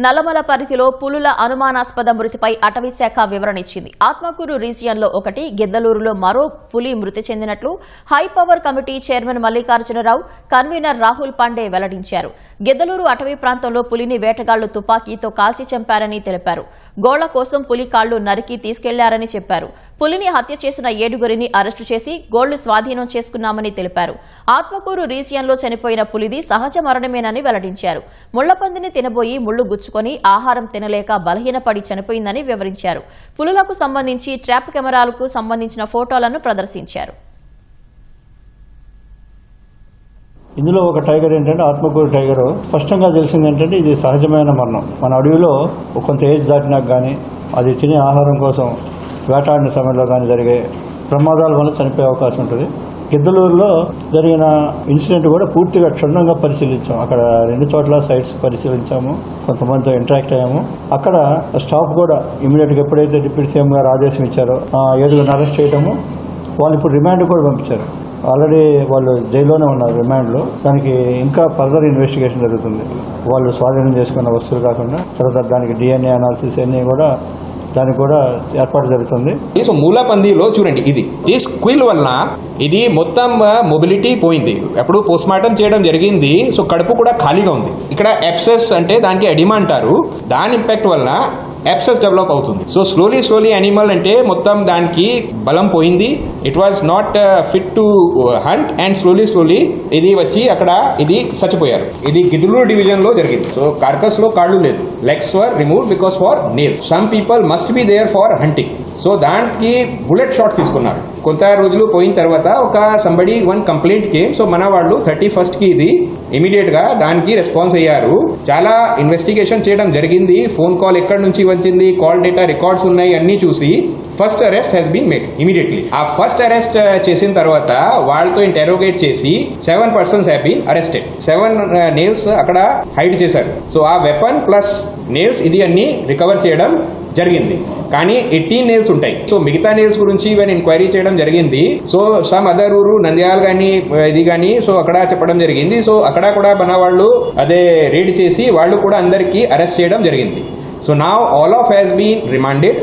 నల్లమల పరిధిలో పులుల అనుమానాస్పద మృతిపై అటవీ శాఖ వివరణ ఇచ్చింది. ఆత్మకూరు రీజియన్లో ఒకటి, గిద్దలూరులో మరో పులి మృతి చెందినట్లు high power committee chairman Mallikarjunarao, convener Rahul Pandey వెల్లడించారు. గిద్దలూరు అటవీ ప్రాంతంలో పులిని వేటగాళ్లు తుపాకీతో కాల్చి చంపారని తెలిపారు. గోళ్ల కోసం పులి కాళ్లు నరికి తీసుకెళ్లారని చెప్పారు. పులిని హత్య చేసిన 7గురిని అరెస్టు చేసి గోళ్లు స్వాధీనం చేసుకున్నామని తెలిపారు. ఆత్మకూరు రీజియన్లో చనిపోయిన పులిది సహజ మరణమేనని వెల్లడించారు. ముళ్లపందిని తినబోయి ముళ్లు గుచ్చుకొని ఆహారం తినలేక బలహీనపడి చనిపోయిందని వివరించారు. పులులకు సంబంధించి ట్రాప్ కెమెరాలకు సంబంధించిన ఫోటోలను ప్రదర్శించారు. ఇందులో ఒక టైగర్ ఏంటంటే ఆత్మకూరు టైగర్. స్పష్టంగా తెలిసింది ఏంటంటే ఇది సహజమైన మరణం. మన అడవిలో కొంత ఏజ్ దాటినాక కానీ అది తినే ఆహారం కోసం వేటాడిన సమయంలో కానీ జరిగే ప్రమాదాల వల్ల చనిపోయే అవకాశం ఉంటుంది. గిద్దలూరులో జరిగిన ఇన్సిడెంట్ కూడా పూర్తిగా క్షుణ్ణంగా పరిశీలించాము. అక్కడ 2 చోట్ల సైట్స్ పరిశీలించాము, కొంతమందితో ఇంటరాక్ట్ అయ్యాము. అక్కడ స్టాఫ్ కూడా ఇమీడియట్గా ఎప్పుడైతే డిప్యూటీ సీఎం గారు ఆదేశం ఇచ్చారో 7గురిని అరెస్ట్ చేయడము, వాళ్ళు ఇప్పుడు రిమాండ్ కూడా పంపించారు. ఆల్రెడీ వాళ్ళు జైల్లోనే ఉన్నారు రిమాండ్లో. దానికి ఇంకా ఫర్దర్ ఇన్వెస్టిగేషన్ జరుగుతుంది. వాళ్ళు స్వాధీనం చేసుకున్న వస్తువులు కాకుండా తర్వాత దానికి DNA అనాలిసిస్ అన్నీ కూడా దానికి కూడా ఏర్పాటు జరుగుతుంది. సో మూలపందిలో చూడండి, ఈ స్క్విల్ వలన ఇది మొత్తం మొబిలిటీ పోయింది. అప్పుడు పోస్ట్ మార్టం చేయడం జరిగింది. సో కడుపు కూడా ఖాళీగా ఉంది. ఇక్కడ ఎప్సెస్ అంటే దానికి ఎడిమా అంటారు. దాని ఇంపాక్ట్ వలన ఎప్సెస్ డెవలప్ అవుతుంది. సో స్లోలీ యానిమల్ అంటే మొత్తం దానికి బలం పోయింది. It was not fit to hunt and slowly ఇది వచ్చి అక్కడ ఇది చచ్చిపోయారు. ఇది గిద్దలూరు డివిజన్ లో జరిగింది. సో కార్కస్ లో కాళ్ళు లేదు, legs were remove because for nails. Some people must be there for hunting. So దానికి బుల్లెట్ షాట్ తీసుకున్నారు. కొంత రోజులు పోయిన తర్వాత ఒక సంబడి 1 కంప్లైంట్ కేమ్. సో మన వాళ్ళు 31st కి ఇది ఇమీడియట్ గా దానికి రెస్పాన్స్ అయ్యారు. చాలా ఇన్వెస్టిగేషన్ చేయడం జరిగింది. ఫోన్ కాల్ ఎక్కడి నుంచి వచ్చింది, కాల్ డేటా రికార్డ్స్ ఉన్నాయి అన్ని చూసి first arrest he's been made immediately. ఆ ఫస్ట్ అరెస్ట్ చేసిన తర్వాత వాళ్ళతో ఇంటెరోగేట్ చేసి 7 persons have been arrested. 7 nails అక్కడ హైడ్ చేశారు. సో ఆ వెపన్ ప్లస్ నేల్స్ ఇది అన్ని రికవర్ చేయడం జరిగింది. కానీ 18 నేల్స్ ఉంటాయి. సో మిగతా నేల్స్ గురించి ఈవెన్ ఎంక్వైరీ చేయడం జరిగింది. సో సమ్ అదర్ ఊరు నంద్యాల కానీ ఇది కానీ సో అక్కడ చెప్పడం జరిగింది. సో అక్కడ కూడా మన వాళ్ళు అదే రేడ్ చేసి వాళ్ళు కూడా అందరికీ అరెస్ట్ చేయడం జరిగింది. So now all of has been remanded